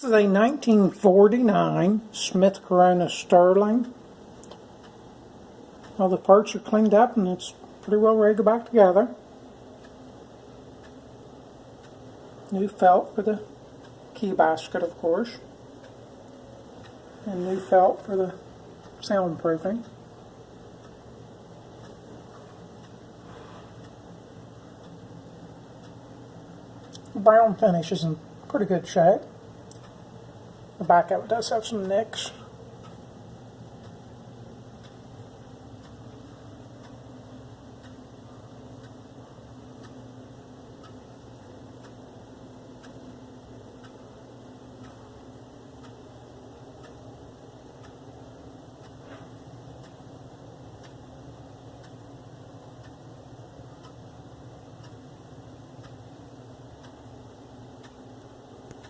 This is a 1949 Smith Corona Sterling. All the parts are cleaned up and it's pretty well ready to go back together. New felt for the key basket, of course, and new felt for the soundproofing. The brown finish is in pretty good shape. The back of it does have some nicks.